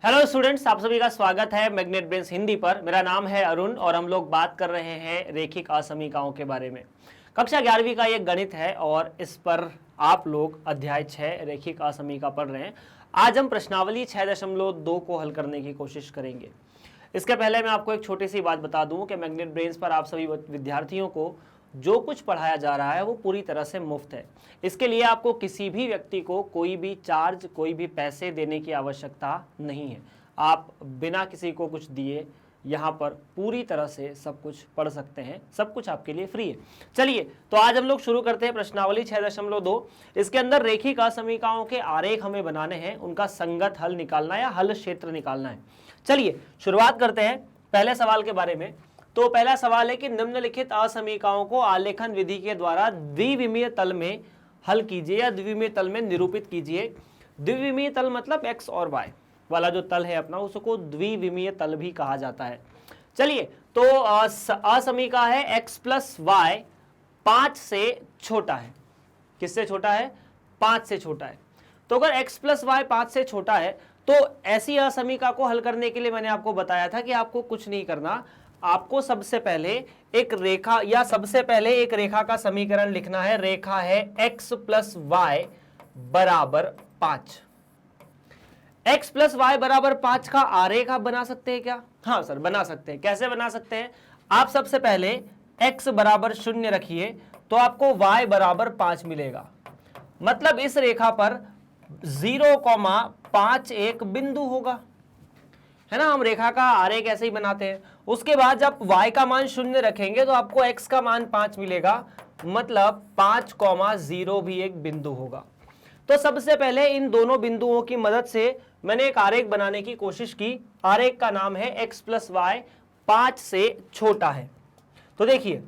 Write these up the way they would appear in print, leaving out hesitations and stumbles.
Hello students, आप सभी का स्वागत है मैग्नेट ब्रेन्स हिंदी पर। मेरा नाम है अरुण और हम लोग बात कर रहे हैं रेखिक असमीकाओं के बारे में। कक्षा 11वीं का ये गणित है और इस पर आप लोग अध्याय 6 रेखिक असमीका पढ़ रहे हैं। आज हम प्रश्नावली 6.2 को हल करने की कोशिश करेंगे। इसके पहले मैं आपको एक छोटी सी बात बता दूं कि मैग्नेट ब्रेन्स पर आप सभी विद्यार्थियों को जो कुछ पढ़ाया जा रहा है वो पूरी तरह से मुफ्त है। इसके लिए आपको किसी भी व्यक्ति को कोई भी चार्ज, कोई भी पैसे देने की आवश्यकता नहीं है। आप बिना किसी को कुछ दिए यहाँ पर पूरी तरह से सब कुछ पढ़ सकते हैं। सब कुछ आपके लिए फ्री है। चलिए तो आज हम लोग शुरू करते हैं प्रश्नावली 6.2। इसके अंदर रेखिक असमीकाओं के आरेख हमें बनाने हैं, उनका संगत हल निकालना या हल क्षेत्र निकालना है। चलिए शुरुआत करते हैं पहले सवाल के बारे में। तो पहला सवाल है कि निम्नलिखित असमीकाओं को आलेखन विधि के द्वारा द्विविमीय तल में हल कीजिए या द्विविमीय तल में निरूपित कीजिए। द्विविमीय तल मतलब x और y वाला जो तल है अपना, उसको द्विविमीय तल भी कहा जाता है। चलिए तो असमीका है x प्लस वाई 5 से छोटा है। किससे छोटा है? 5 से छोटा है। तो अगर x प्लस वाई 5 से छोटा है तो ऐसी असमीका को हल करने के लिए मैंने आपको बताया था कि आपको कुछ नहीं करना, आपको सबसे पहले एक रेखा का समीकरण लिखना है। रेखा है x प्लस वाई बराबर 5। x प्लस वाई बराबर 5 का आरेख आप बना सकते हैं क्या? हाँ सर, बना सकते हैं। कैसे बना सकते हैं? आप सबसे पहले x बराबर 0 रखिए तो आपको y बराबर 5 मिलेगा। मतलब इस रेखा पर 0,5 एक बिंदु होगा, है ना। हम रेखा का आरेख ऐसे ही बनाते हैं। उसके बाद जब y का मान 0 रखेंगे तो आपको x का मान 5 मिलेगा, मतलब 5,0 भी एक बिंदु होगा। तो सबसे पहले इन दोनों बिंदुओं की मदद से मैंने एक आरेख बनाने की कोशिश की। आरेख का नाम है x प्लस वाई 5 से छोटा है। तो देखिए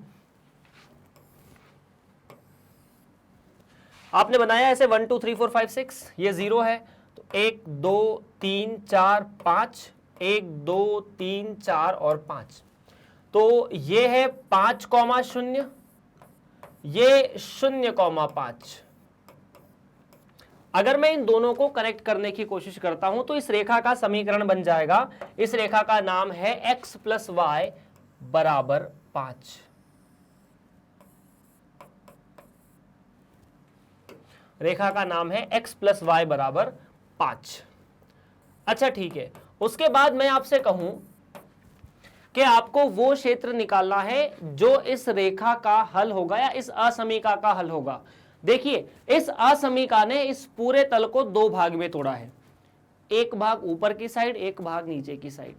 आपने बनाया ऐसे 1 2 3 4 5 6, ये 0 है तो 1 2 3 4 5, 1 2 3 4 और 5। तो ये है 5,0, ये 0,5। अगर मैं इन दोनों को कनेक्ट करने की कोशिश करता हूं तो इस रेखा का समीकरण बन जाएगा। इस रेखा का नाम है x प्लस वाई बराबर 5। रेखा का नाम है x प्लस वाई बराबर 5। अच्छा ठीक है, उसके बाद मैं आपसे कहूं कि आपको वो क्षेत्र निकालना है जो इस रेखा का हल होगा या इस असमीका का हल होगा। देखिए इस असमीका ने इस पूरे तल को 2 भाग में तोड़ा है, एक भाग ऊपर की साइड, एक भाग नीचे की साइड।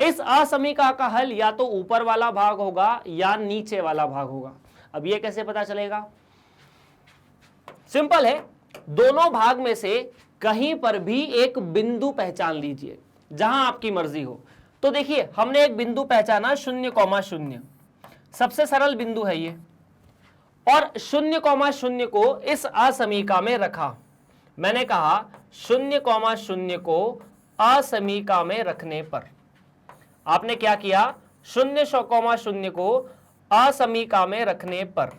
इस असमीका का हल या तो ऊपर वाला भाग होगा या नीचे वाला भाग होगा। अब ये कैसे पता चलेगा? सिंपल है, दोनों भाग में से कहीं पर भी एक बिंदु पहचान लीजिए जहां आपकी मर्जी हो। तो देखिए हमने एक बिंदु पहचाना 0,0, सबसे सरल बिंदु है ये, और 0,0 को इस असमीका में रखा। मैंने कहा 0,0 को असमीका में रखने पर आपने क्या किया? 0,0 को असमीका में रखने पर,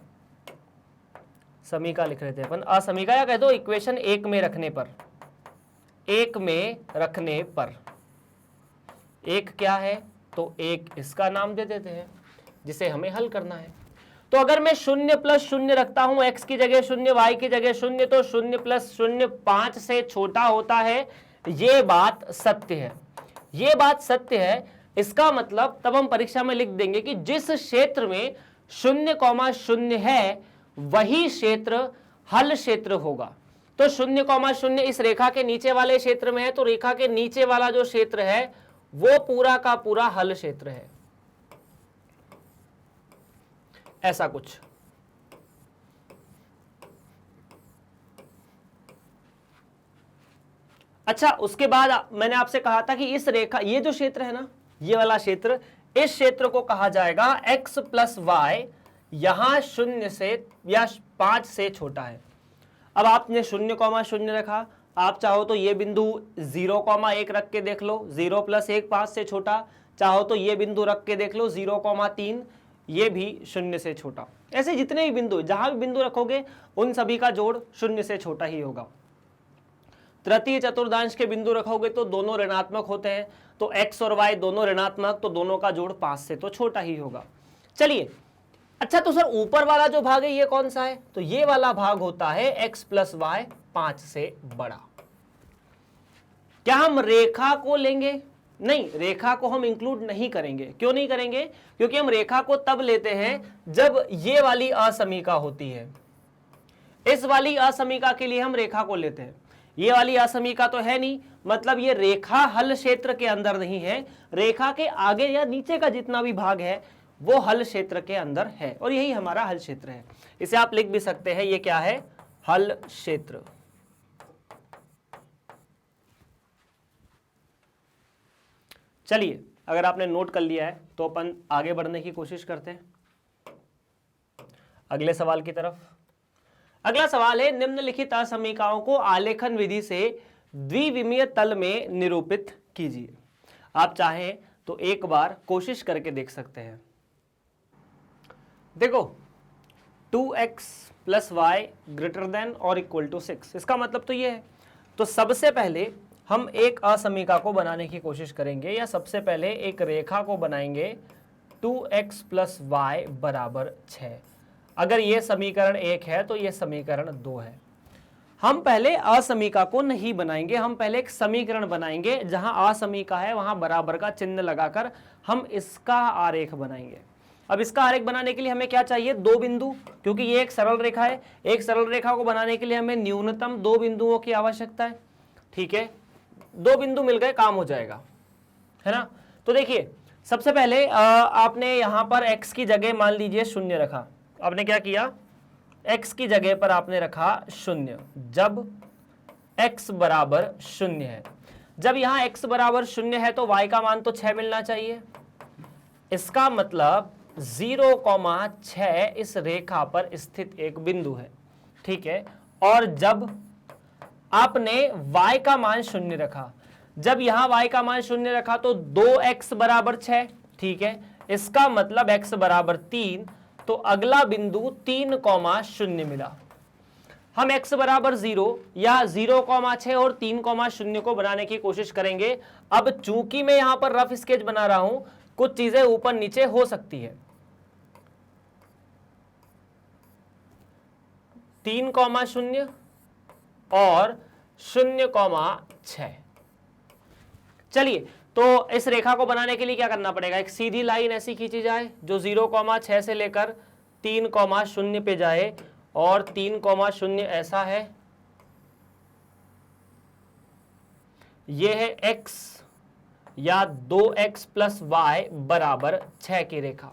समीका लिख रहे थे अपन, असमीका या कह दो इक्वेशन 1 में रखने पर, 1 में रखने पर। 1 क्या है? तो 1 इसका नाम दे देते हैं जिसे हमें हल करना है। तो अगर मैं 0 प्लस 0 रखता हूं, x की जगह 0, y की जगह 0, तो 0 प्लस 0 5 से छोटा होता है। ये बात सत्य है, ये बात सत्य है। इसका मतलब तब हम परीक्षा में लिख देंगे कि जिस क्षेत्र में 0,0 है वही क्षेत्र हल क्षेत्र होगा। तो 0,0 इस रेखा के नीचे वाले क्षेत्र में है, तो रेखा के नीचे वाला जो क्षेत्र है वो पूरा का पूरा हल क्षेत्र है। ऐसा कुछ। अच्छा उसके बाद मैंने आपसे कहा था कि इस रेखा, ये जो क्षेत्र है ना, ये वाला क्षेत्र, इस क्षेत्र को कहा जाएगा x प्लस वाई, यहां 0 से या 5 से छोटा है। अब आपने 0,0 रखा, आप चाहो तो ये बिंदु 0,1 रख के देख लो, 0 प्लस 1 5 से छोटा। चाहो तो ये बिंदु रख के देख लो 0,3, ये भी 0 से छोटा। ऐसे जितने भी बिंदु, जहां भी बिंदु रखोगे उन सभी का जोड़ 0 से छोटा ही होगा। तृतीय चतुर्थांश के बिंदु रखोगे तो दोनों ऋणात्मक होते हैं, तो x और y दोनों ऋणात्मक, तो दोनों का जोड़ 5 से तो छोटा ही होगा। चलिए, अच्छा तो सर ऊपर वाला जो भाग है ये कौन सा है? तो ये वाला भाग होता है x प्लस वाई 5 से बड़ा। क्या हम रेखा को लेंगे? नहीं, रेखा को हम इंक्लूड नहीं करेंगे। क्यों नहीं करेंगे? क्योंकि हम रेखा को तब लेते हैं जब ये वाली असमीका होती है। इस वाली असमीका के लिए हम रेखा को लेते हैं। ये वाली असमीका तो है नहीं, मतलब ये रेखा हल क्षेत्र के अंदर नहीं है। रेखा के आगे या नीचे का जितना भी भाग है वो हल क्षेत्र के अंदर है, और यही हमारा हल क्षेत्र है। इसे आप लिख भी सकते हैं, ये क्या है? हल क्षेत्र। चलिए, अगर आपने नोट कर लिया है तो अपन आगे बढ़ने की कोशिश करते हैं अगले सवाल की तरफ। अगला सवाल है, निम्नलिखित असमीकाओं को आलेखन विधि से द्विविमीय तल में निरूपित कीजिए। आप चाहें तो एक बार कोशिश करके देख सकते हैं। देखो, 2x plus y greater than or equal to 6, इसका मतलब तो ये है। तो सबसे पहले हम एक असमीका को बनाने की कोशिश करेंगे, या सबसे पहले एक रेखा को बनाएंगे 2x प्लस वाई बराबर 6। अगर ये समीकरण 1 है तो ये समीकरण 2 है। हम पहले असमीका को नहीं बनाएंगे, हम पहले एक समीकरण बनाएंगे। जहां असमीका है वहां बराबर का चिन्ह लगाकर हम इसका आरेख बनाएंगे। अब इसका आरेख बनाने के लिए हमें क्या चाहिए? 2 बिंदु, क्योंकि ये एक सरल रेखा है। एक सरल रेखा को बनाने के लिए हमें न्यूनतम 2 बिंदुओं की आवश्यकता है। ठीक है, 2 बिंदु मिल गए, काम हो जाएगा, है ना। तो देखिए, सबसे पहले आपने यहां पर x की जगह मान लीजिए 0 रखा। आपने क्या किया? x की जगह पर आपने रखा 0। जब x बराबर 0 है, जब यहां x बराबर 0 है तो y का मान तो 6 मिलना चाहिए। इसका मतलब 0,6 इस रेखा पर स्थित एक बिंदु है। ठीक है, और जब आपने y का मान 0 रखा, जब यहां y का मान 0 रखा तो 2x बराबर 6। ठीक है, इसका मतलब x बराबर 3, तो अगला बिंदु 3,0 मिला। हम x बराबर 0 या 0,6 और 3,0 को बनाने की कोशिश करेंगे। अब चूंकि मैं यहां पर रफ स्केच बना रहा हूं, कुछ चीजें ऊपर नीचे हो सकती है। 3,0 और 0,6। चलिए, तो इस रेखा को बनाने के लिए क्या करना पड़ेगा? एक सीधी लाइन ऐसी खींची जाए जो 0,6 से लेकर 3,0 पे जाए, और 3,0 ऐसा है। यह है x या 2x प्लस वाई बराबर 6 की रेखा।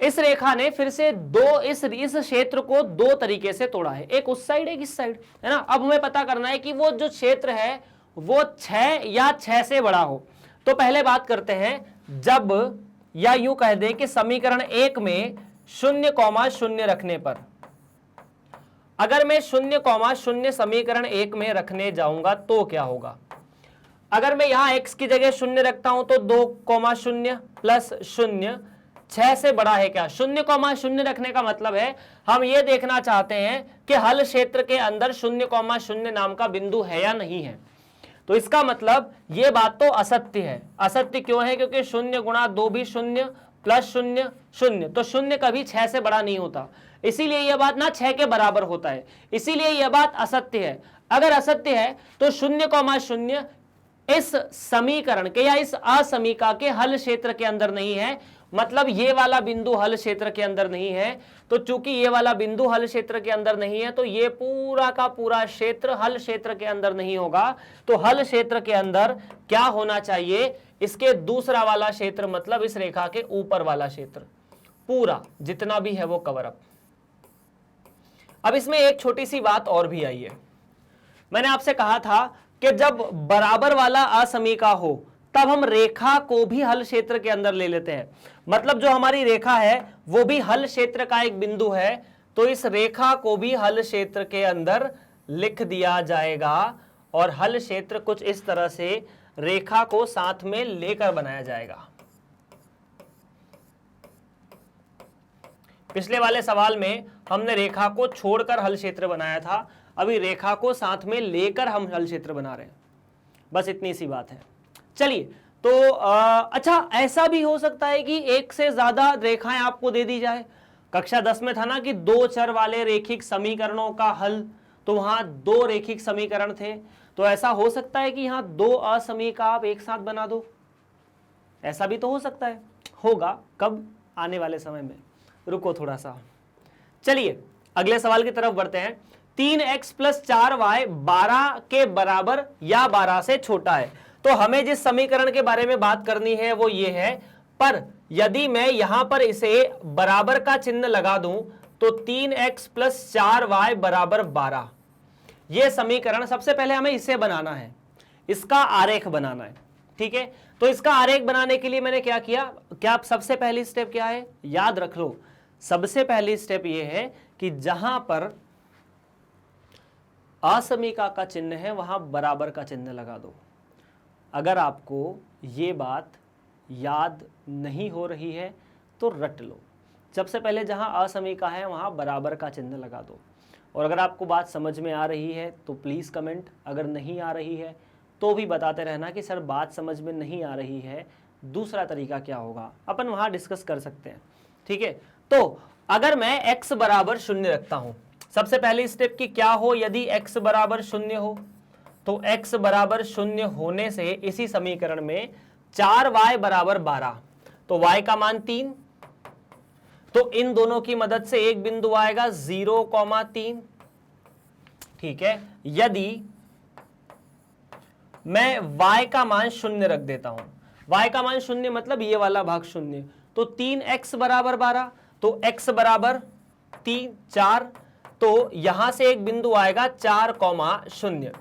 इस रेखा ने फिर से इस क्षेत्र को 2 तरीके से तोड़ा है, एक उस साइड एक इस साइड, है ना। अब हमें पता करना है कि वो जो क्षेत्र है वो 6 या 6 से बड़ा हो। तो पहले बात करते हैं, जब, या यूं कह दें कि समीकरण 1 में 0,0 रखने पर, अगर मैं 0,0 समीकरण 1 में रखने जाऊंगा तो क्या होगा? अगर मैं यहां x की जगह 0 रखता हूं तो 2,0 प्लस 0 6 से बड़ा है क्या? 0,0 रखने का मतलब है हम ये देखना चाहते हैं कि हल क्षेत्र के अंदर 0,0 नाम का बिंदु है या नहीं है। तो इसका मतलब ये बात तो असत्य है। असत्य क्यों है? क्योंकि 0 गुणा 2 भी 0 प्लस 0 0, तो 0 कभी 6 से बड़ा नहीं होता, इसीलिए यह बात ना 6 के बराबर होता है, इसीलिए यह बात असत्य है। अगर असत्य है तो 0,0 इस समीकरण के या इस असमीका के हल क्षेत्र के अंदर नहीं है, मतलब ये वाला बिंदु हल क्षेत्र के अंदर नहीं है। तो चूंकि ये वाला बिंदु हल क्षेत्र के अंदर नहीं है तो ये पूरा का पूरा क्षेत्र हल क्षेत्र के अंदर नहीं होगा। तो हल क्षेत्र के अंदर क्या होना चाहिए? इसके दूसरा वाला क्षेत्र, मतलब इस रेखा के ऊपर वाला क्षेत्र पूरा जितना भी है वो कवर अप। अब इसमें एक छोटी सी बात और भी आई है। मैंने आपसे कहा था कि जब बराबर वाला असमीका हो तब हम रेखा को भी हल क्षेत्र के अंदर ले लेते हैं, मतलब जो हमारी रेखा है वो भी हल क्षेत्र का एक बिंदु है, तो इस रेखा को भी हल क्षेत्र के अंदर लिख दिया जाएगा और हल क्षेत्र कुछ इस तरह से रेखा को साथ में लेकर बनाया जाएगा। पिछले वाले सवाल में हमने रेखा को छोड़कर हल क्षेत्र बनाया था, अभी रेखा को साथ में लेकर हम हल क्षेत्र बना रहे हैं, बस इतनी सी बात है। चलिए, तो अच्छा, ऐसा भी हो सकता है कि एक से ज्यादा रेखाएं आपको दे दी जाए। कक्षा 10 में था ना कि दो चर वाले रेखिक समीकरणों का हल, तो वहां दो रेखिक समीकरण थे, तो ऐसा हो सकता है कि यहां दो असमीका आप एक साथ बना दो, ऐसा भी तो हो सकता है। होगा कब? आने वाले समय में, रुको थोड़ा सा। चलिए अगले सवाल की तरफ बढ़ते हैं। 3x + 4y 12 के बराबर या 12 से छोटा है। तो हमें जिस समीकरण के बारे में बात करनी है वो ये है, पर यदि मैं यहां पर इसे बराबर का चिन्ह लगा दूं तो 3x + 4y = 12, यह समीकरण, सबसे पहले हमें इसे बनाना है, इसका आरेख बनाना है, ठीक है। तो इसका आरेख बनाने के लिए मैंने क्या किया, क्या सबसे पहली स्टेप क्या है, याद रख लो, सबसे पहली स्टेप यह है कि जहां पर असमीका का चिन्ह है वहां बराबर का चिन्ह लगा दो। अगर आपको ये बात याद नहीं हो रही है तो रट लो, सबसे पहले जहां असमीका है वहां बराबर का चिन्ह लगा दो। और अगर आपको बात समझ में आ रही है तो प्लीज़ कमेंट, अगर नहीं आ रही है तो भी बताते रहना कि सर बात समझ में नहीं आ रही है, दूसरा तरीका क्या होगा, अपन वहां डिस्कस कर सकते हैं, ठीक है। तो अगर मैं x = 0 रखता हूं, सबसे पहली स्टेप की क्या हो, यदि x = 0 हो तो x = 0 होने से इसी समीकरण में 4y = 12, तो y का मान 3, तो इन दोनों की मदद से एक बिंदु आएगा 0,3, ठीक है। यदि मैं y का मान 0 रख देता हूं, y का मान 0 मतलब ये वाला भाग 0, तो 3x = 12, तो x = 3 4, तो यहां से एक बिंदु आएगा 4,0।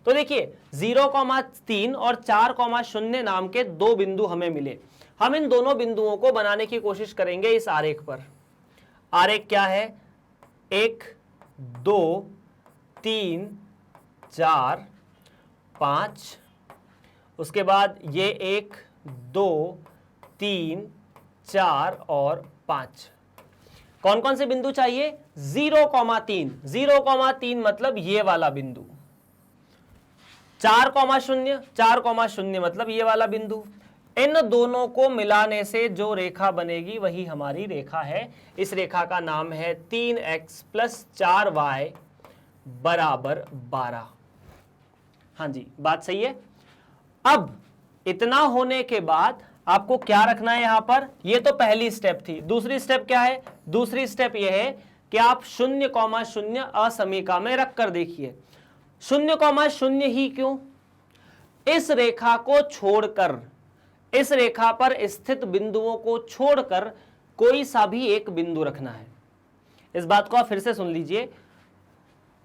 तो देखिए 0,3 और 4,0 नाम के दो बिंदु हमें मिले। हम इन दोनों बिंदुओं को बनाने की कोशिश करेंगे इस आरेख पर। आरेख क्या है, 1 2 3 4 5, उसके बाद ये 1 2 3 4 और 5। कौन कौन से बिंदु चाहिए, 0,3, 0,3 मतलब ये वाला बिंदु, 4,0, 4,0 मतलब ये वाला बिंदु। इन दोनों को मिलाने से जो रेखा बनेगी वही हमारी रेखा है। इस रेखा का नाम है 3x + 4y = 12। हाँ जी, बात सही है। अब इतना होने के बाद आपको क्या रखना है यहां पर, ये तो पहली स्टेप थी। दूसरी स्टेप क्या है, दूसरी स्टेप ये है कि आप 0,0 असमीका में रख कर देखिए। 0,0 ही क्यों, इस रेखा को छोड़कर, इस रेखा पर स्थित बिंदुओं को छोड़कर कोई सा भी एक बिंदु रखना है। इस बात को आप फिर से सुन लीजिए,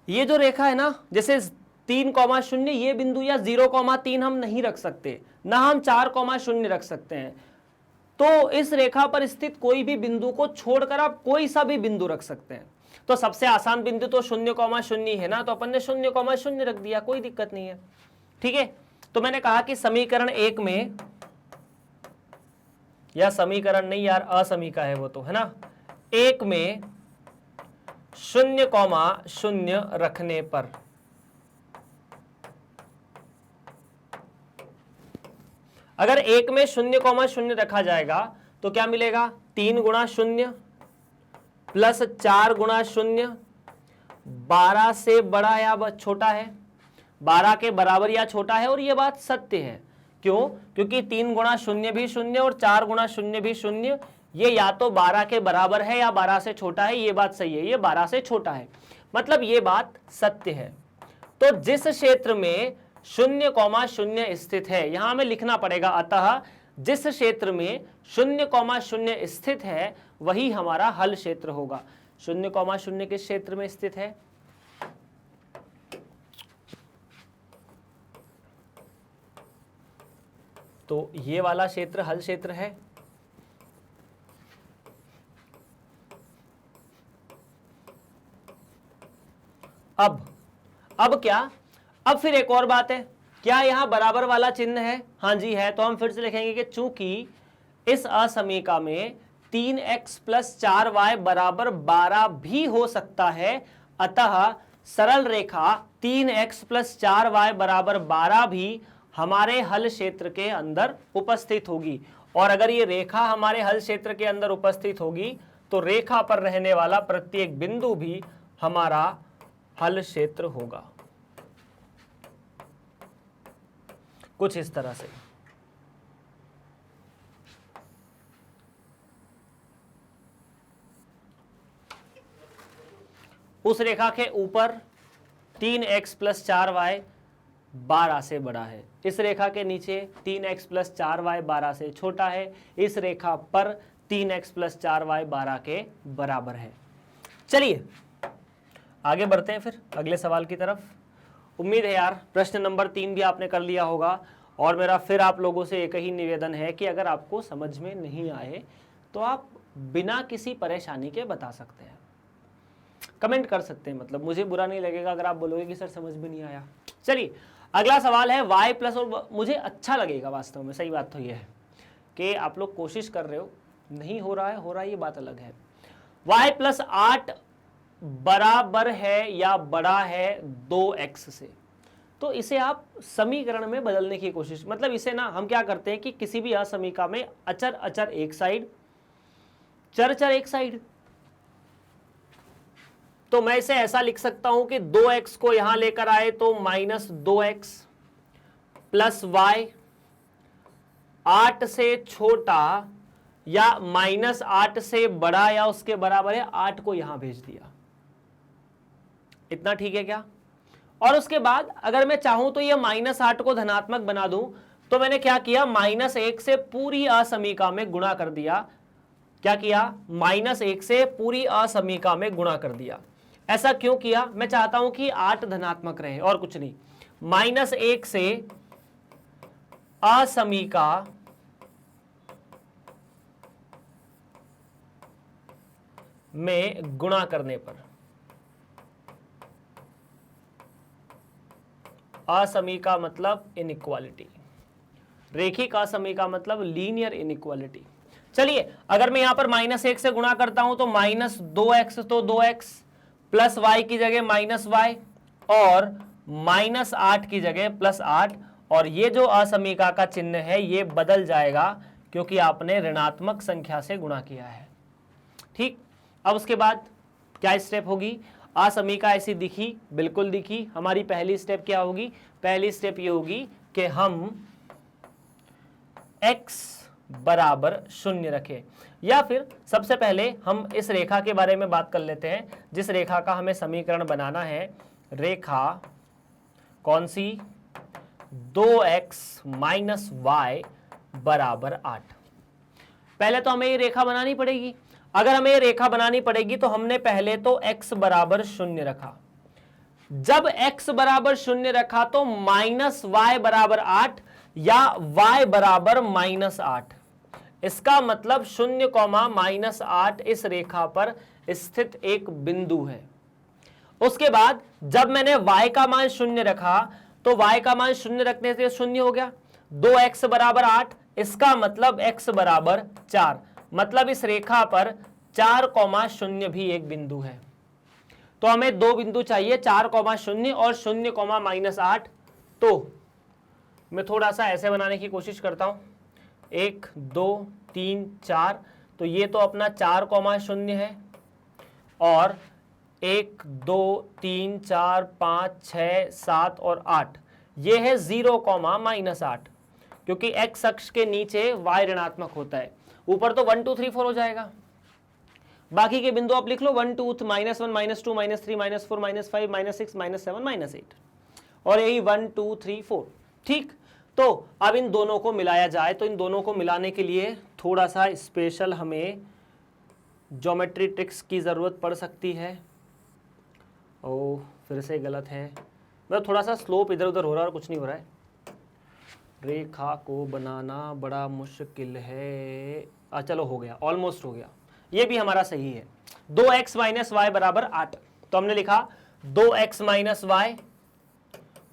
ये जो रेखा है ना, जैसे 3,0 ये बिंदु या 0,3 हम नहीं रख सकते, ना हम 4,0 रख सकते हैं। तो इस रेखा पर स्थित कोई भी बिंदु को छोड़कर आप कोई सा भी बिंदु रख सकते हैं। तो सबसे आसान बिंदु तो 0,0 है ना, तो अपन ने 0,0 रख दिया, कोई दिक्कत नहीं है, ठीक है। तो मैंने कहा कि समीकरण 1 में, या समीकरण नहीं यार, असमीका है वो तो, है ना, 1 में 0,0 रखने पर अगर 1 में 0,0 रखा जाएगा तो क्या मिलेगा, 3 × 0 + 4 × 0, 12 से बड़ा या छोटा है, 12 के बराबर या छोटा है। और ये बात सत्य है, क्यों, क्योंकि 3 × 0 भी 0 और 4 × 0 भी 0, ये या तो 12 के बराबर है या 12 से छोटा है। ये बात सही है, ये 12 से छोटा है, मतलब ये बात सत्य है। तो जिस क्षेत्र में 0,0 स्थित है, यहां हमें लिखना पड़ेगा, अतः जिस क्षेत्र में 0,0 स्थित है वही हमारा हल क्षेत्र होगा। 0,0 किस क्षेत्र में स्थित है, तो ये वाला क्षेत्र हल क्षेत्र है। अब क्या, अब फिर एक और बात है, क्या यहां बराबर वाला चिन्ह है, हाँ जी है। तो हम फिर से लिखेंगे कि चूंकि इस असमीका में 3x + 4y = 12 भी हो सकता है, अतः सरल रेखा 3x + 4y = 12 भी हमारे हल क्षेत्र के अंदर उपस्थित होगी। और अगर ये रेखा हमारे हल क्षेत्र के अंदर उपस्थित होगी तो रेखा पर रहने वाला प्रत्येक बिंदु भी हमारा हल क्षेत्र होगा, कुछ इस तरह से। उस रेखा के ऊपर 3x + 4y 12 से बड़ा है, इस रेखा के नीचे 3x + 4y 12 से छोटा है, इस रेखा पर 3x + 4y 12 के बराबर है। चलिए आगे बढ़ते हैं फिर अगले सवाल की तरफ। उम्मीद है यार प्रश्न नंबर 3 भी आपने कर लिया होगा। और मेरा फिर आप लोगों से एक ही निवेदन है कि अगर आपको समझ में नहीं आए तो आप बिना किसी परेशानी के बता सकते हैं, कमेंट कर सकते हैं, मतलब मुझे बुरा नहीं लगेगा अगर आप बोलोगे कि सर समझ में नहीं आया। चलिए अगला सवाल है y+, और मुझे अच्छा लगेगा वास्तव में, सही बात तो ये है कि आप लोग कोशिश कर रहे हो, नहीं हो रहा है ये बात अलग है। y + 8 बराबर है या बड़ा है 2x से, तो इसे आप समीकरण में बदलने की कोशिश, मतलब इसे ना हम क्या करते हैं कि किसी भी असमीका में अचर अचर एक साइड, चर चर एक साइड, तो मैं इसे ऐसा लिख सकता हूं कि 2x को यहां लेकर आए तो -2x + y 8 से छोटा या -8 से बड़ा या उसके बराबर है, 8 को यहां भेज दिया। इतना ठीक है क्या? और उसके बाद अगर मैं चाहूं तो ये -8 को धनात्मक बना दूं, तो मैंने क्या किया, -1 से पूरी असमीका में गुणा कर दिया। क्या किया? -1 से पूरी असमीका में गुणा कर दिया। ऐसा क्यों किया? मैं चाहता हूं कि 8 धनात्मक रहे और कुछ नहीं। -1 से असमीका में गुणा करने पर, असमीका मतलब इनइक्वालिटी, रेखिक असमीका मतलब लीनियर इनइक्वालिटी। चलिए अगर मैं यहां पर -1 से गुणा करता हूं तो -2x, तो 2x प्लस y की जगह -y और -8 की जगह +8, और ये जो असमीका का चिन्ह है ये बदल जाएगा क्योंकि आपने ऋणात्मक संख्या से गुणा किया है। ठीक, अब उसके बाद क्या स्टेप होगी? असमीका ऐसी दिखी, बिल्कुल दिखी। हमारी पहली स्टेप क्या होगी? पहली स्टेप ये होगी कि हम x बराबर 0 रखें, या फिर सबसे पहले हम इस रेखा के बारे में बात कर लेते हैं जिस रेखा का हमें समीकरण बनाना है। रेखा कौन सी? 2x - y = 8। पहले तो हमें ये रेखा बनानी पड़ेगी। अगर हमें ये रेखा बनानी पड़ेगी तो हमने पहले तो x बराबर 0 रखा। जब x बराबर 0 रखा तो -y बराबर 8 या y बराबर -8, इसका मतलब 0, -8 इस रेखा पर स्थित एक बिंदु है। उसके बाद जब मैंने y का मान 0 रखा तो y का मान 0 रखने से 0 हो गया। 2x बराबर 8, इसका मतलब x बराबर 4, मतलब इस रेखा पर 4,0 भी एक बिंदु है। तो हमें दो बिंदु चाहिए, 4,0 और 0,-8। तो मैं थोड़ा सा ऐसे बनाने की कोशिश करता हूं, 1 2 3 4, तो ये तो अपना 4,0 है, और 1 2 3 4 5 6 7 और 8, ये है 0,-8, क्योंकि x अक्ष के नीचे y ऋणात्मक होता है। ऊपर तो 1 2 3 4 हो जाएगा, बाकी के बिंदु आप लिख लो 1 2 -1 -2 -3 -4 -5 -6 -7 -8, और यही 1 2 3 4। ठीक, तो अब इन दोनों को मिलाया जाए तो इन दोनों को मिलाने के लिए थोड़ा सा स्पेशल हमें ज्योमेट्री ट्रिक्स की ज़रूरत पड़ सकती है। ओ फिर से गलत है, मतलब थोड़ा सा स्लोप इधर उधर हो रहा है और कुछ नहीं हो रहा है। रेखा को बनाना बड़ा मुश्किल है। चलो हो गया, ऑलमोस्ट हो गया, ये भी हमारा सही है। 2x - y = 8, तो हमने लिखा 2x - y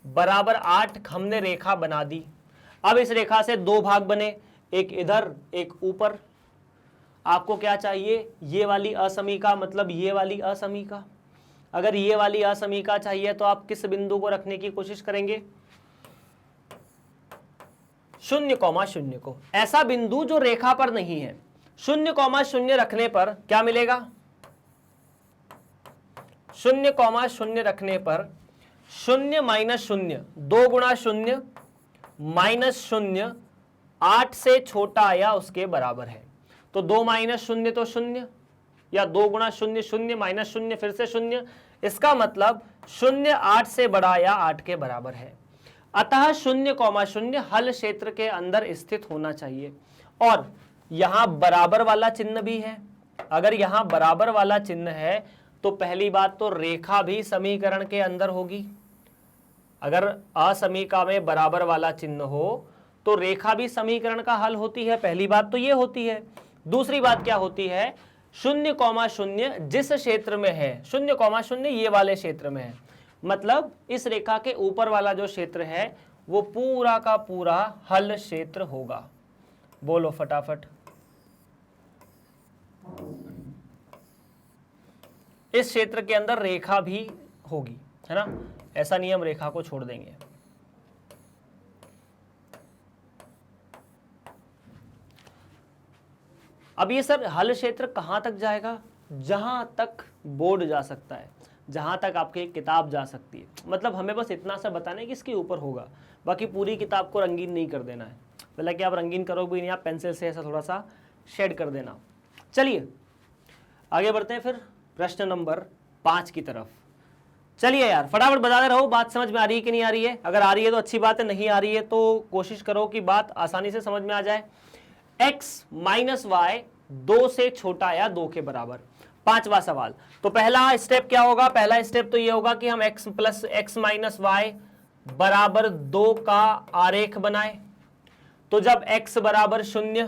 = 8, हमने रेखा बना दी। अब इस रेखा से दो भाग बने, एक इधर एक ऊपर। आपको क्या चाहिए? ये वाली असमीका, मतलब ये वाली असमीका। अगर ये वाली असमीका चाहिए तो आप किस बिंदु को रखने की कोशिश करेंगे? 0,0 को। ऐसा बिंदु जो रेखा पर नहीं है। 0,0 रखने पर क्या मिलेगा? 0,0 रखने पर 0 माइनस 0, 2 गुणा 0 माइनस 0 8 से छोटा या उसके बराबर है। तो 2 माइनस 0 तो 0, या 2 गुणा 0 0 माइनस 0 फिर से 0। इसका मतलब 0 8 से बड़ा या 8 के बराबर है। अतः 0,0 हल क्षेत्र के अंदर स्थित होना चाहिए। और यहां बराबर वाला चिन्ह भी है। अगर यहां बराबर वाला चिन्ह है तो पहली बात तो रेखा भी समीकरण के अंदर होगी। अगर असमीका में बराबर वाला चिन्ह हो तो रेखा भी समीकरण का हल होती है। पहली बात तो ये होती है। दूसरी बात क्या होती है? 0,0 जिस क्षेत्र में है, 0,0 ये वाले क्षेत्र में है, मतलब इस रेखा के ऊपर वाला जो क्षेत्र है वो पूरा का पूरा हल क्षेत्र होगा। बोलो फटाफट। इस क्षेत्र के अंदर रेखा भी होगी, है ना? ऐसा नहीं हम रेखा को छोड़ देंगे। अब ये सर हल क्षेत्र कहां तक जाएगा? जहां तक बोर्ड जा सकता है, जहां तक आपकी किताब जा सकती है। मतलब हमें बस इतना सा बताना है कि इसके ऊपर होगा, बाकी पूरी किताब को रंगीन नहीं कर देना है। पहले कि आप रंगीन करोगे भी नहीं, आप पेंसिल से ऐसा थोड़ा सा शेड कर देना। चलिए आगे बढ़ते हैं फिर प्रश्न नंबर 5 की तरफ। चलिए यार फटाफट बताते रहो, बात समझ में आ रही है कि नहीं आ रही है? अगर आ रही है तो अच्छी बात है, नहीं आ रही है तो कोशिश करो कि बात आसानी से समझ में आ जाए। x माइनस वाई 2 से छोटा या 2 के बराबर। 5वां सवाल। तो पहला स्टेप क्या होगा? पहला स्टेप तो ये होगा कि हम x plus x minus y बराबर 2 का आरेख बनाए। तो जब x बराबर 0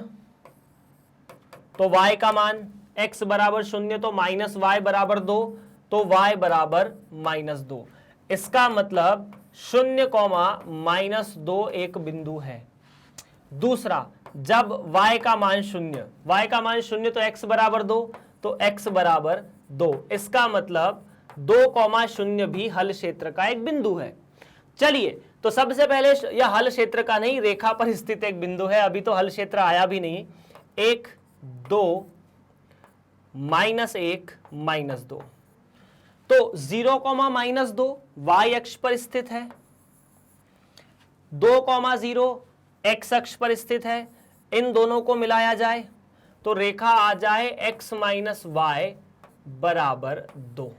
तो y का मान, x बराबर 0 तो माइनस वाई बराबर 2, तो y बराबर -2। इसका मतलब 0,-2 एक बिंदु है। दूसरा, जब y का मान 0, y का मान 0 तो x बराबर 2, तो x बराबर 2। इसका मतलब 2,0 भी हल क्षेत्र का एक बिंदु है। चलिए तो सबसे पहले यह हल क्षेत्र का नहीं, रेखा पर स्थित एक बिंदु है। अभी तो हल क्षेत्र आया भी नहीं। 1 2 -1 -2, तो 0,-2 y अक्ष पर स्थित है, 2,0 x अक्ष पर स्थित है। इन दोनों को मिलाया जाए तो रेखा आ जाए x माइनस वाई बराबर 2।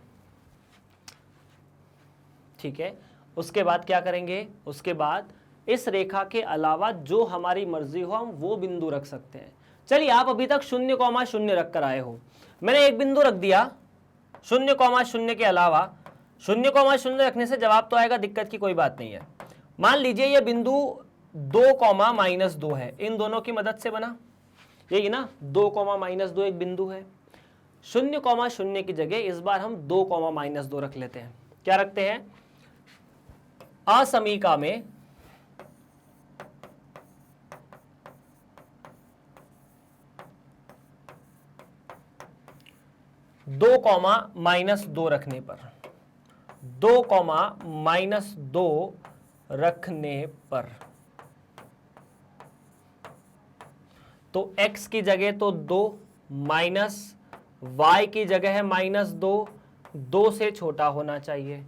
ठीक है, उसके बाद क्या करेंगे? उसके बाद इस रेखा के अलावा जो हमारी मर्जी हो हम वो बिंदु रख सकते हैं। चलिए आप अभी तक 0,0 रख कर आए हो, मैंने एक बिंदु रख दिया 0,0 के अलावा। 0,0 रखने से जवाब तो आएगा, दिक्कत की कोई बात नहीं है। मान लीजिए यह बिंदु 2,-2 है, इन दोनों की मदद से बना, यही ना 2,-2 एक बिंदु है। 0,0 की जगह इस बार हम 2,-2 रख लेते हैं। क्या रखते हैं? असमीका में -2 रखने पर, 2,-2 रखने पर तो x की जगह तो 2 माइनस y की जगह है -2, 2 से छोटा होना चाहिए।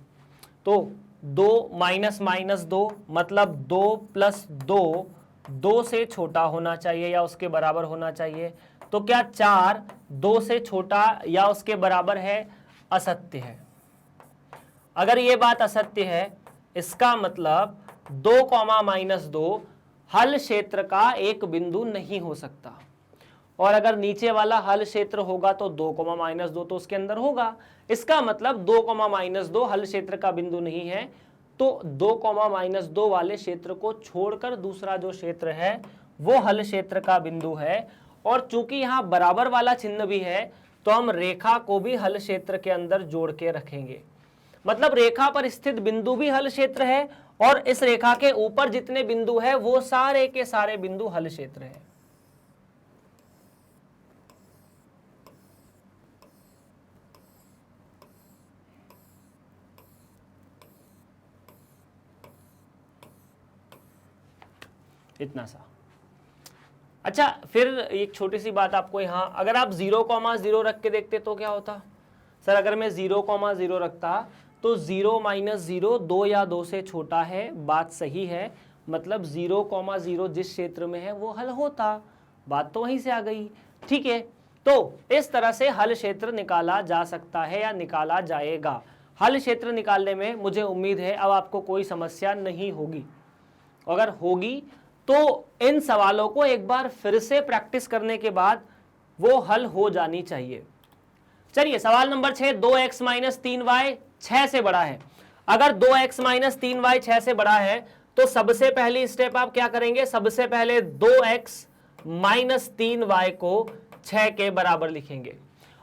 तो 2 -2 मतलब 2 + 2, 2 से छोटा होना चाहिए या उसके बराबर होना चाहिए। तो क्या 4 2 से छोटा या उसके बराबर है? असत्य है। अगर ये बात असत्य है, इसका मतलब 2,-2 हल क्षेत्र का एक बिंदु नहीं हो सकता। और अगर नीचे वाला हल क्षेत्र होगा तो 2,-2 तो उसके अंदर होगा। इसका मतलब 2,-2 हल क्षेत्र का बिंदु नहीं है। तो 2,-2 वाले क्षेत्र को छोड़कर दूसरा जो क्षेत्र है वो हल क्षेत्र का बिंदु है। और चूंकि यहां बराबर वाला चिन्ह भी है तो हम रेखा को भी हल क्षेत्र के अंदर जोड़ के रखेंगे। मतलब रेखा पर स्थित बिंदु भी हल क्षेत्र है और इस रेखा के ऊपर जितने बिंदु है वो सारे के सारे बिंदु हल क्षेत्र है। इतना सा। अच्छा, फिर एक छोटी सी बात आपको यहाँ, अगर आप 0,0 रख के देखते तो क्या होता सर? अगर मैं 0,0 रखता तो 0 - 0 2 या 2 से छोटा है, बात सही है, मतलब 0,0 जिस क्षेत्र में है वो हल होता, बात तो वहीं से आ गई। ठीक है, तो इस तरह से हल क्षेत्र निकाला जा सकता है या निकाला जाएगा। हल क्षेत्र निकालने में मुझे उम्मीद है अब आपको कोई समस्या नहीं होगी। अगर होगी तो इन सवालों को एक बार फिर से प्रैक्टिस करने के बाद वो हल हो जानी चाहिए। चलिए सवाल नंबर 6, 2x - 3y 6 से बड़ा है। अगर 2x - 3y 6 से बड़ा है तो सबसे पहली स्टेप आप क्या करेंगे? सबसे पहले 2x - 3y को 6 के बराबर लिखेंगे,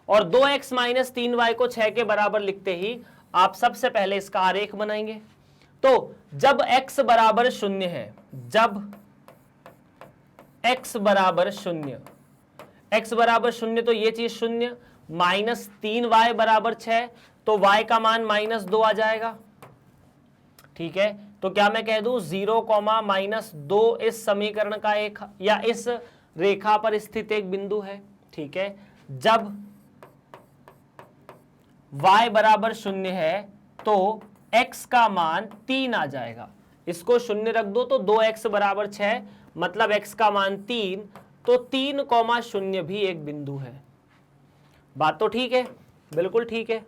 और 2x - 3y को 6 के बराबर लिखते ही आप सबसे पहले इसका आरेख बनाएंगे। तो जब x बराबर 0 है, जब x बराबर 0, x बराबर 0 तो ये चीज 0, -3y बराबर 6 तो y का मान -2 आ जाएगा। ठीक है, तो क्या मैं कह दूं 0, -2 इस समीकरण का एक या इस रेखा पर स्थित एक बिंदु है। ठीक है, जब y बराबर 0 है तो x का मान 3 आ जाएगा। इसको 0 रख दो तो 2x बराबर 6, मतलब x का मान 3, तो 3,0 भी एक बिंदु है। बात तो ठीक है, बिल्कुल ठीक है।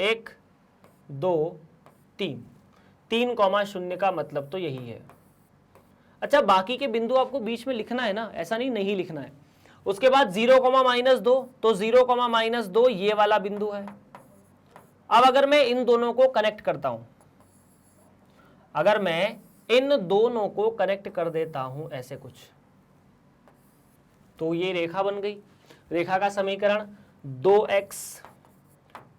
1 2 3, 3,0 का मतलब तो यही है। अच्छा, बाकी के बिंदु आपको बीच में लिखना है ना, ऐसा नहीं लिखना है। उसके बाद 0, -2, तो 0, -2 ये वाला बिंदु है। अब अगर मैं इन दोनों को कनेक्ट करता हूं, अगर मैं इन दोनों को कनेक्ट कर देता हूं ऐसे कुछ, तो ये रेखा बन गई। रेखा का समीकरण 2x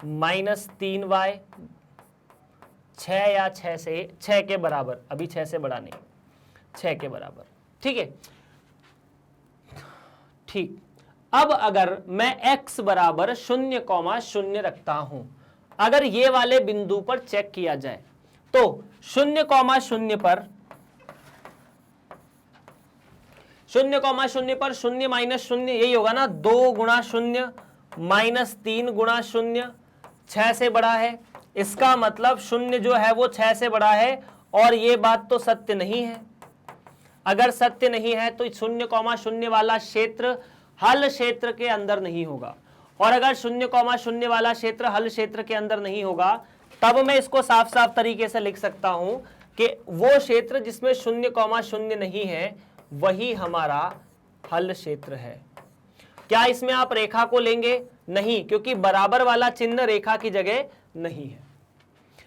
- 3y 6 या 6 के बराबर, अभी 6 से बड़ा नहीं, 6 के बराबर। ठीक है, ठीक। अब अगर मैं x बराबर 0,0 रखता हूं, अगर ये वाले बिंदु पर चेक किया जाए तो 0,0 पर 0,0 पर 0 - 0 यही होगा ना, 2 × 0 -3 × 0 6 से बड़ा है। इसका मतलब 0 जो है वो 6 से बड़ा है, और ये बात तो सत्य नहीं है। अगर सत्य नहीं है तो 0,0 वाला क्षेत्र हल क्षेत्र के अंदर नहीं होगा, और अगर 0,0 वाला क्षेत्र हल क्षेत्र के अंदर नहीं होगा तब मैं इसको साफ साफ तरीके से लिख सकता हूं कि वो क्षेत्र जिसमें 0,0 नहीं है वही हमारा हल क्षेत्र है। क्या इसमें आप रेखा को लेंगे? नहीं, क्योंकि बराबर वाला चिन्ह रेखा की जगह नहीं है।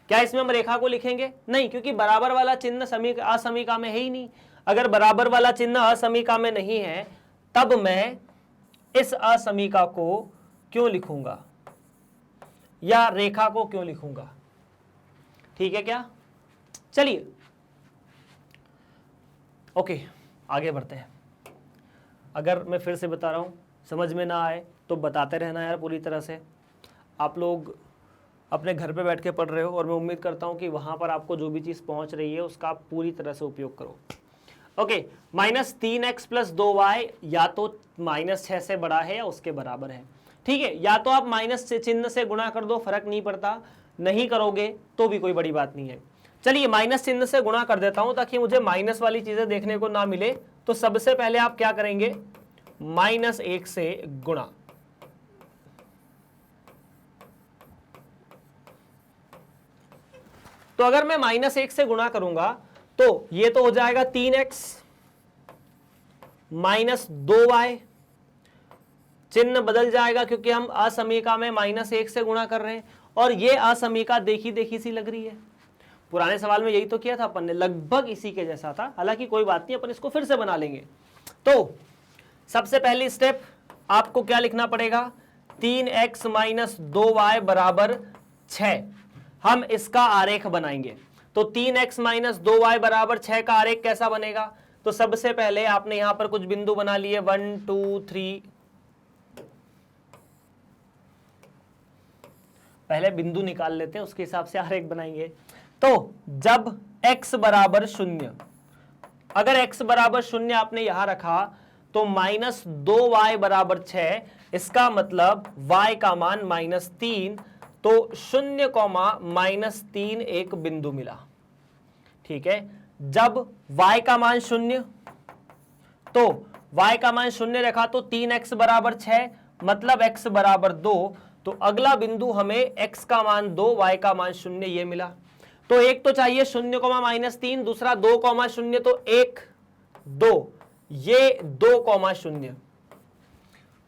क्या इसमें हम रेखा को लिखेंगे? नहीं, क्योंकि बराबर वाला चिन्ह असमीका में है ही नहीं। अगर बराबर वाला चिन्ह असमीका में नहीं है तब मैं इस असमीका को क्यों लिखूंगा या रेखा को क्यों लिखूंगा? ठीक है क्या? चलिए ओके, आगे बढ़ते हैं। अगर मैं फिर से बता रहा हूं, समझ में ना आए तो बताते रहना यार पूरी तरह से। आप लोग अपने घर पे बैठ के पढ़ रहे हो, और मैं उम्मीद करता हूं कि वहां पर आपको जो भी चीज़ पहुंच रही है उसका आप पूरी तरह से उपयोग करो। ओके, -3x + 2y या तो -6 से बड़ा है या उसके बराबर है। ठीक है, या तो आप माइनस से चिन्ह से गुणा कर दो, फर्क नहीं पड़ता, नहीं करोगे तो भी कोई बड़ी बात नहीं है। चलिए माइनस चिन्ह से गुणा कर देता हूं ताकि मुझे माइनस वाली चीजें देखने को ना मिले। तो सबसे पहले आप क्या करेंगे? -1 से गुणा। तो अगर मैं -1 से गुणा करूंगा तो ये तो हो जाएगा 3x - 2y, चिन्ह बदल जाएगा क्योंकि हम असमीका में -1 से गुणा कर रहे हैं, और ये असमीका देखी देखी सी लग रही है। पुराने सवाल में यही तो किया था अपन ने, लगभग इसी के जैसा था। हालांकि कोई बात नहीं, अपन इसको फिर से बना लेंगे। तो सबसे पहली स्टेप आपको क्या लिखना पड़ेगा? 3x - 2y बराबर 6। हम इसका आरेख बनाएंगे। तो 3x - 2y बराबर 6 का आरेख कैसा बनेगा? तो सबसे पहले आपने यहां पर कुछ बिंदु बना लिए, 1 2 3। पहले बिंदु निकाल लेते हैं, उसके हिसाब से आरेख बनाएंगे। तो जब x बराबर 0, अगर x बराबर 0 आपने यहां रखा तो -2y बराबर 6, इसका मतलब y का मान -3, तो 0, -3 एक बिंदु मिला। ठीक है, जब y का मान 0, तो y का मान 0 रखा तो 3x बराबर 6, मतलब x बराबर 2, तो अगला बिंदु हमें x का मान 2, y का मान 0 ये मिला। तो एक तो चाहिए 0, -3, दूसरा 2, 0, तो 1, 2, ये 2, 0,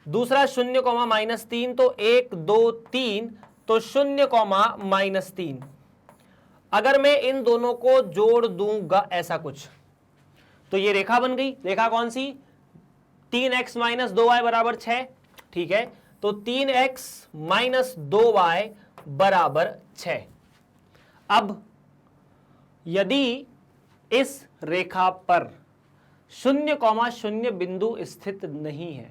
दूसरा 0, -3, तो 1, 2, 3, तो 0, -3। अगर मैं इन दोनों को जोड़ दूंगा ऐसा कुछ, तो ये रेखा बन गई। रेखा कौन सी? 3x - 2y बराबर 6। ठीक है, तो 3x - 2y बराबर 6। अब यदि इस रेखा पर 0, 0 बिंदु स्थित नहीं है,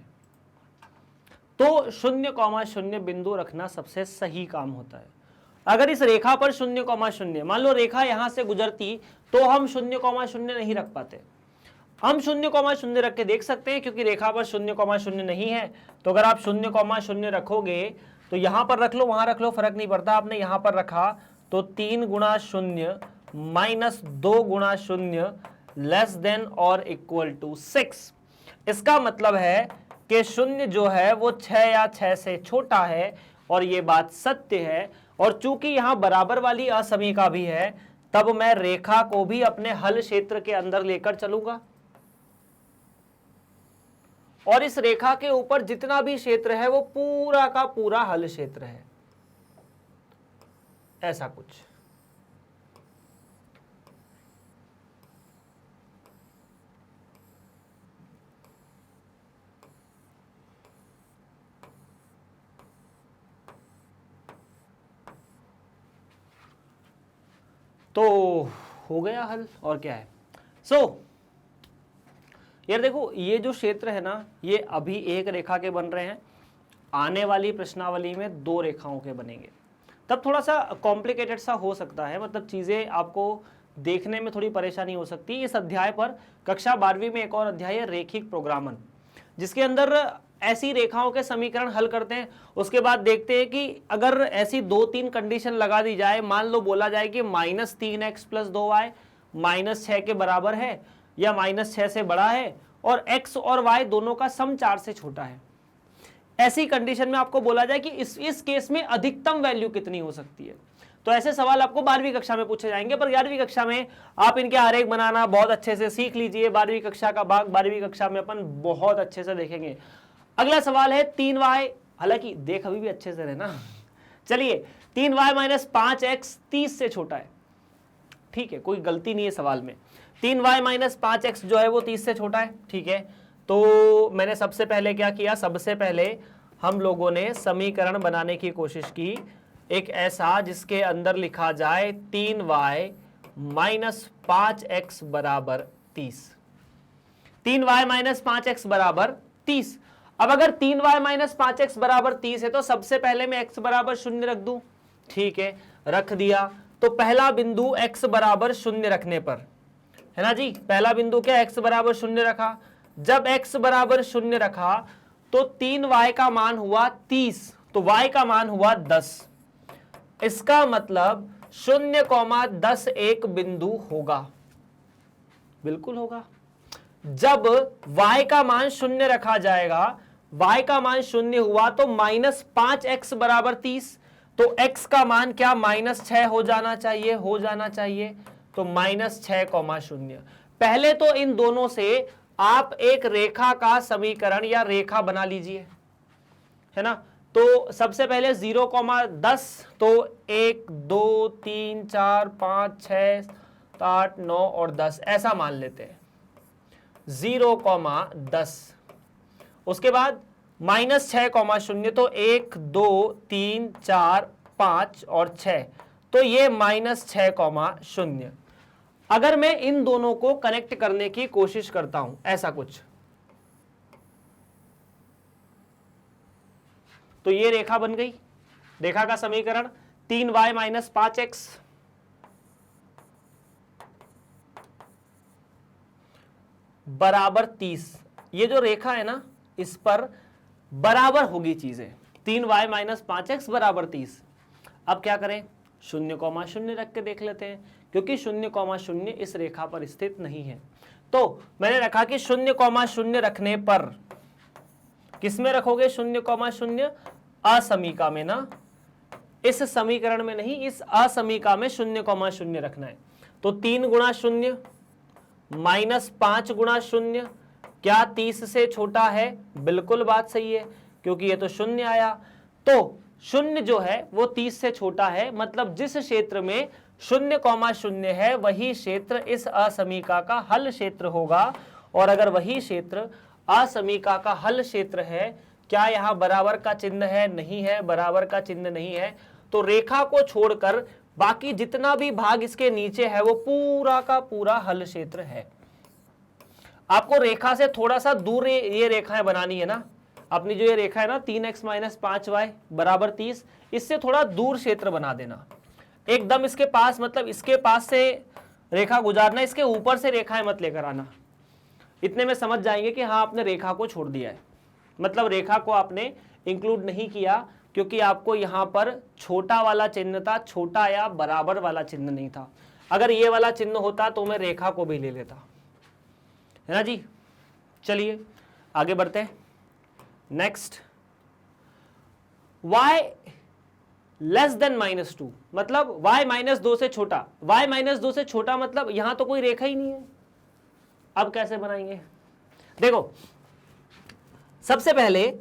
तो 0, 0 बिंदु रखना सबसे सही काम होता है। अगर इस रेखा पर 0, 0, मान लो रेखा यहां से गुजरती, तो हम 0, 0 नहीं रख पाते। हम 0, 0 रख के देख सकते हैं, क्योंकि रेखा पर 0, 0 नहीं है। तो अगर आप 0, 0 रखोगे तो यहां पर रख लो, वहां रख लो, फर्क नहीं पड़ता। आपने यहां पर रखा तो 3 गुणा 0 -2 गुणा 0 less than or equal to 6। इसका मतलब है कि 0 जो है वो 6 या 6 से छोटा है, और ये बात सत्य है। और चूंकि यहां बराबर वाली असमीका भी है, तब मैं रेखा को भी अपने हल क्षेत्र के अंदर लेकर चलूंगा, और इस रेखा के ऊपर जितना भी क्षेत्र है वो पूरा का पूरा हल क्षेत्र है, ऐसा कुछ। तो हो गया हल, और क्या है। यार देखो, ये जो क्षेत्र है ना, ये अभी एक रेखा के बन रहे हैं, आने वाली प्रश्नावली में 2 रेखाओं के बनेंगे। तब थोड़ा सा कॉम्प्लिकेटेड सा हो सकता है, मतलब चीज़ें आपको देखने में थोड़ी परेशानी हो सकती है। इस अध्याय पर कक्षा 12वीं में एक और अध्याय है रेखिक प्रोग्रामन, जिसके अंदर ऐसी रेखाओं के समीकरण हल करते हैं। उसके बाद देखते हैं कि अगर ऐसी 2-3 कंडीशन लगा दी जाए, मान लो बोला जाए कि -3x + 2y -6 के बराबर है, या -6 से बड़ा है, और x और y दोनों का सम 4 से छोटा है। ऐसी कंडीशन में आपको बोला जाए कि इस केस में अधिकतम वैल्यू कितनी हो सकती है। तो ऐसे सवाल आपको 12वीं कक्षा में पूछे जाएंगे, पर 11वीं कक्षा में आप इनके आरेख बनाना बहुत अच्छे से सीख लीजिए। 12वीं कक्षा का भाग 12वीं कक्षा में अपन बहुत अच्छे से देखेंगे। अगला सवाल है 3y, हालांकि देख अभी भी अच्छे से रहना। चलिए, 3y - 5x 30 से छोटा है। ठीक है, कोई गलती नहीं है सवाल में। 3y - 5x जो है वो 30 से छोटा है। ठीक है, तो मैंने सबसे पहले क्या किया, सबसे पहले हम लोगों ने समीकरण बनाने की कोशिश की, एक ऐसा जिसके अंदर लिखा जाए 3y - 5x बराबर 30। 3y - 5x बराबर 30। अब अगर 3y - 5x बराबर 30 है, तो सबसे पहले मैं x बराबर 0 रख दूं। ठीक है, रख दिया। तो पहला बिंदु x बराबर 0 रखने पर, है ना जी, पहला बिंदु क्या, x बराबर 0 रखा। जब x बराबर 0 रखा तो 3y का मान हुआ 30, तो y का मान हुआ 10। इसका मतलब 0,10 एक बिंदु होगा, बिल्कुल होगा। जब y का मान 0 रखा जाएगा, y का मान 0 हुआ तो -5x बराबर 30, तो x का मान क्या, -6 हो जाना चाहिए, हो जाना चाहिए। तो -6,0। पहले तो इन दोनों से आप एक रेखा का समीकरण या रेखा बना लीजिए, है ना। तो सबसे पहले 0,10, तो 1, 2, 3, 4, 5, 6, 8, 9 और 10 ऐसा मान लेते हैं, 0,10। उसके बाद -6,0, तो 1, 2, 3, 4, 5 और 6, तो ये -6,0। अगर मैं इन दोनों को कनेक्ट करने की कोशिश करता हूं, ऐसा कुछ, तो ये रेखा बन गई। रेखा का समीकरण 3y - 5x बराबर 30, ये जो रेखा है ना इस पर बराबर होगी चीजें। 3y माइनस 5x बराबर 30। अब क्या करें, 0,0 रख के देख लेते हैं, क्योंकि 0,0 इस रेखा पर स्थित नहीं है। तो मैंने रखा कि 0,0 रखने पर, किस में रखोगे 0,0? असमीका में ना, इस समीकरण में नहीं, इस असमीका में 0,0 रखना है। तो 3 गुणा 0 माइनस 5 गुणा 0 क्या 30 से छोटा है? बिल्कुल बात सही है, क्योंकि ये तो 0 आया। तो 0 जो है वो 30 से छोटा है, मतलब जिस क्षेत्र में 0,0 है वही क्षेत्र इस असमीका का हल क्षेत्र होगा। और अगर वही क्षेत्र असमीका का हल क्षेत्र है, क्या यहां बराबर का चिन्ह है? नहीं है, बराबर का चिन्ह नहीं है। तो रेखा को छोड़कर बाकी जितना भी भाग इसके नीचे है वो पूरा का पूरा हल क्षेत्र है। आपको रेखा से थोड़ा सा दूर ये रेखाएं बनानी है ना, अपनी जो ये रेखा है ना 3x माइनस 5y बराबर 30, इससे थोड़ा दूर क्षेत्र बना देना, एकदम इसके पास, मतलब इसके पास से रेखा गुजारना, इसके ऊपर से रेखाएं मत लेकर आना। इतने में समझ जाएंगे कि हाँ आपने रेखा को छोड़ दिया है, मतलब रेखा को आपने इंक्लूड नहीं किया, क्योंकि आपको यहां पर छोटा वाला चिन्ह था, छोटा या बराबर वाला चिन्ह नहीं था। अगर ये वाला चिन्ह होता तो मैं रेखा को भी ले लेता, है ना जी। चलिए आगे बढ़ते हैं। नेक्स्ट, y लेस देन -2, मतलब y -2 से छोटा। y -2 से छोटा मतलब यहां तो कोई रेखा ही नहीं है। अब कैसे बनाएंगे? देखो, सबसे पहले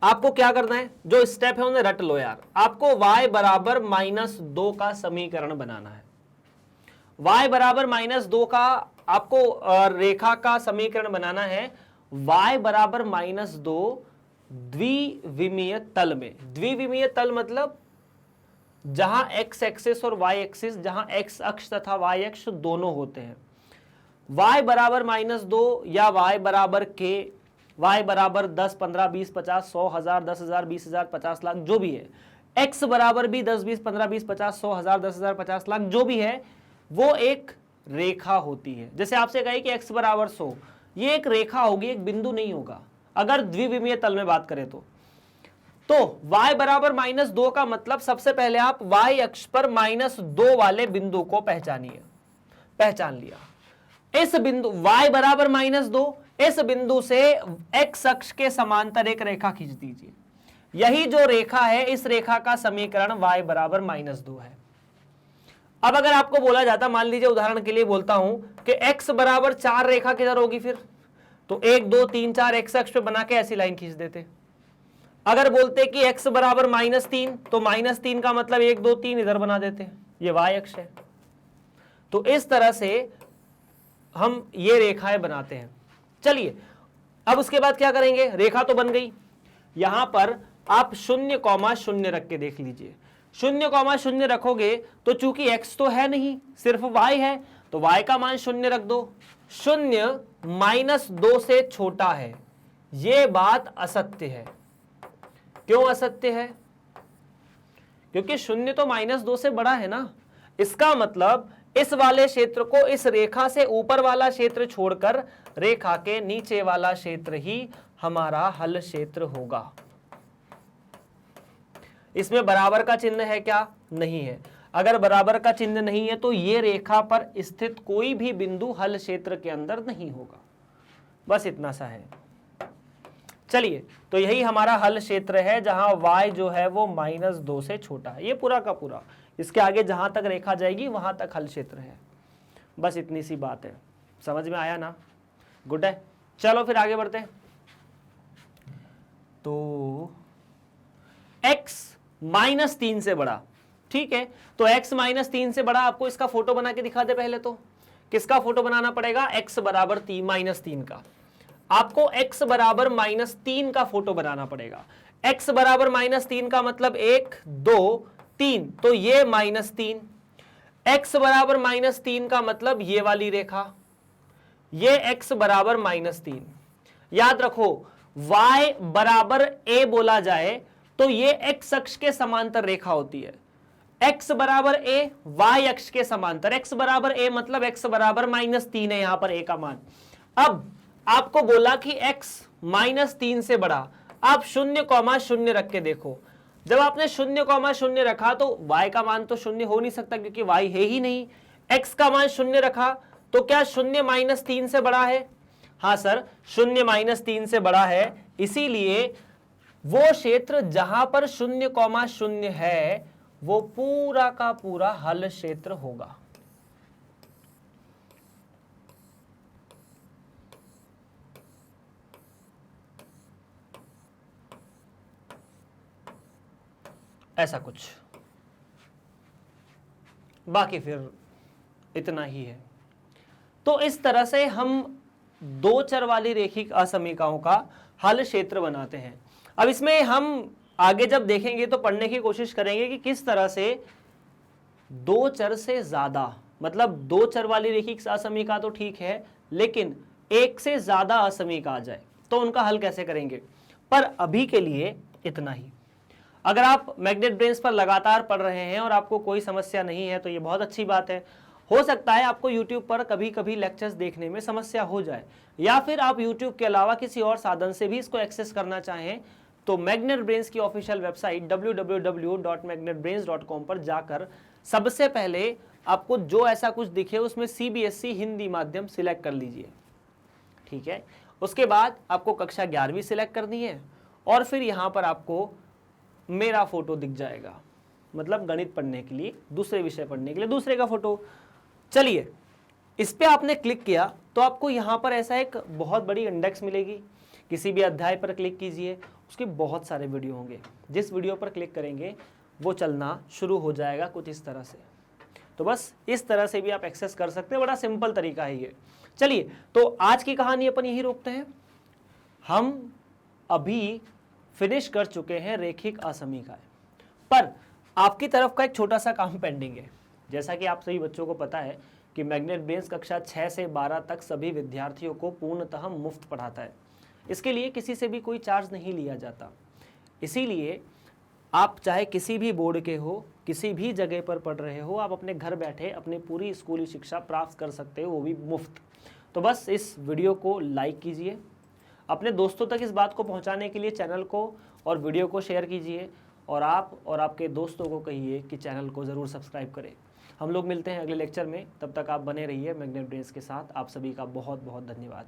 आपको क्या करना है, जो स्टेप है उन्हें रट लो यार। आपको y बराबर -2 का समीकरण बनाना है। y बराबर -2 का आपको रेखा का समीकरण बनाना है। y बराबर -2 द्विविमीय तल में, द्विविमीय तल मतलब जहां x एक्सिस और y एक्सिस, जहां x अक्ष तथा y अक्ष दोनों होते हैं। y बराबर -2 या y बराबर k, y बराबर 10, 15, 20, 50, 100, 1000, 10,000, 20,000, 50 लाख जो भी है, x बराबर भी 10, 20, 15, 20, 50, 100, 1000, 10,000, 50 लाख जो भी है, वो एक रेखा होती है। जैसे आपसे कही कि x बराबर 100, ये एक रेखा होगी, एक बिंदु नहीं होगा अगर द्विविमीय तल में बात करें तो y बराबर -2 का मतलब सबसे पहले आप y अक्ष पर -2 वाले बिंदु को पहचानिए। पहचान लिया, इस बिंदु y बराबर -2, इस बिंदु से x अक्ष के समांतर एक रेखा खींच दीजिए। यही जो रेखा है, इस रेखा का समीकरण y बराबर -2 है। अब अगर आपको बोला जाता, मान लीजिए उदाहरण के लिए बोलता हूं कि x बराबर 4 रेखा किधर होगी, फिर तो 1, 2, 3, 4 x अक्ष पे बना के ऐसी लाइन खींच देते। अगर बोलते कि x बराबर -3, तो -3 का मतलब 1, 2, 3 इधर बना देते, ये y अक्ष है। तो इस तरह से हम ये रेखाएं बनाते हैं। चलिए अब उसके बाद क्या करेंगे, रेखा तो बन गई, यहां पर आप 0,0 रख के देख लीजिए। 0,0 रखोगे तो चूंकि x तो है नहीं, सिर्फ y है, तो y का मान 0 रख दो। 0 -2 से छोटा है, यह बात असत्य है। क्यों असत्य है? क्योंकि 0 तो -2 से बड़ा है ना। इसका मतलब इस वाले क्षेत्र को, इस रेखा से ऊपर वाला क्षेत्र छोड़कर रेखा के नीचे वाला क्षेत्र ही हमारा हल क्षेत्र होगा। इसमें बराबर का चिन्ह है क्या? नहीं है। अगर बराबर का चिन्ह नहीं है तो ये रेखा पर स्थित कोई भी बिंदु हल क्षेत्र के अंदर नहीं होगा। बस इतना सा है। चलिए, तो यही हमारा हल क्षेत्र है, जहां y जो है वो -2 से छोटा है। ये पूरा का पूरा, इसके आगे जहां तक रेखा जाएगी वहां तक हल क्षेत्र है। बस इतनी सी बात है। समझ में आया ना? गुड है। चलो फिर आगे बढ़ते हैं। तो x -3 से बड़ा, ठीक है, तो x -3 से बड़ा, आपको इसका फोटो बना के दिखा दे पहले। तो किसका फोटो बनाना पड़ेगा? x बराबर -3 का। आपको x बराबर -3 का फोटो बनाना पड़ेगा। x बराबर -3 का मतलब 1, 2, 3, तो ये -3। x बराबर -3 का मतलब ये वाली रेखा, ये x बराबर -3। याद रखो, y बराबर a बोला जाए तो ये x अक्ष के समांतर रेखा होती है। x बराबर a, y अक्ष के समांतर। x बराबर a मतलब x बराबर -3 है यहां पर a का मान। अब आपको बोला कि x -3 से बड़ा, आप 0,0 रख के देखो। जब आपने 0,0 रखा तो y का मान तो 0 हो नहीं सकता क्योंकि y है ही नहीं। x का मान 0 रखा तो क्या 0 -3 से बड़ा है? हाँ सर, 0 -3 से बड़ा है। इसीलिए वो क्षेत्र जहां पर 0,0 है वो पूरा का पूरा हल क्षेत्र होगा। ऐसा कुछ, बाकी फिर इतना ही है। तो इस तरह से हम दो चर वाली रेखिक असमीकाओं का हल क्षेत्र बनाते हैं। अब इसमें हम आगे जब देखेंगे तो पढ़ने की कोशिश करेंगे कि किस तरह से दो चर से ज्यादा, मतलब दो चर वाली रेखिक असमीका तो ठीक है, लेकिन एक से ज्यादा असमीका आ जाए तो उनका हल कैसे करेंगे। पर अभी के लिए इतना ही। अगर आप मैग्नेट ब्रेन्स पर लगातार पढ़ रहे हैं और आपको कोई समस्या नहीं है तो ये बहुत अच्छी बात है। हो सकता है आपको YouTube पर कभी कभी लेक्चर्स देखने में समस्या हो जाए, या फिर आप YouTube के अलावा किसी और साधन से भी इसको एक्सेस करना चाहें तो मैग्नेट ब्रेन्स की ऑफिशियल वेबसाइट www.magnetbrains.com पर जाकर सबसे पहले आपको जो ऐसा कुछ दिखे उसमें CBSE हिंदी माध्यम सिलेक्ट कर लीजिए, ठीक है। उसके बाद आपको कक्षा 11वीं सिलेक्ट करनी है और फिर यहाँ पर आपको मेरा फोटो दिख जाएगा, मतलब गणित पढ़ने के लिए, दूसरे विषय पढ़ने के लिए दूसरे का फोटो। चलिए, इस पे आपने क्लिक किया तो आपको यहाँ पर ऐसा एक बहुत बड़ी इंडेक्स मिलेगी। किसी भी अध्याय पर क्लिक कीजिए, उसके बहुत सारे वीडियो होंगे। जिस वीडियो पर क्लिक करेंगे वो चलना शुरू हो जाएगा कुछ इस तरह से। तो बस इस तरह से भी आप एक्सेस कर सकते हैं, बड़ा सिंपल तरीका है ये। चलिए, तो आज की कहानी अपन यही रोकते हैं। हम अभी फिनिश कर चुके हैं रेखिक असमीकाएं, पर आपकी तरफ का एक छोटा सा काम पेंडिंग है। जैसा कि आप सभी बच्चों को पता है कि मैग्नेट ब्रेन्स कक्षा 6 से 12 तक सभी विद्यार्थियों को पूर्णतः मुफ्त पढ़ाता है। इसके लिए किसी से भी कोई चार्ज नहीं लिया जाता। इसीलिए आप चाहे किसी भी बोर्ड के हो, किसी भी जगह पर पढ़ रहे हो, आप अपने घर बैठे अपनी पूरी स्कूली शिक्षा प्राप्त कर सकते हो, वो भी मुफ्त। तो बस इस वीडियो को लाइक कीजिए, अपने दोस्तों तक इस बात को पहुंचाने के लिए चैनल को और वीडियो को शेयर कीजिए, और आप और आपके दोस्तों को कहिए कि चैनल को ज़रूर सब्सक्राइब करें। हम लोग मिलते हैं अगले लेक्चर में, तब तक आप बने रहिए मैग्नेट ब्रेन्स के साथ। आप सभी का बहुत बहुत धन्यवाद।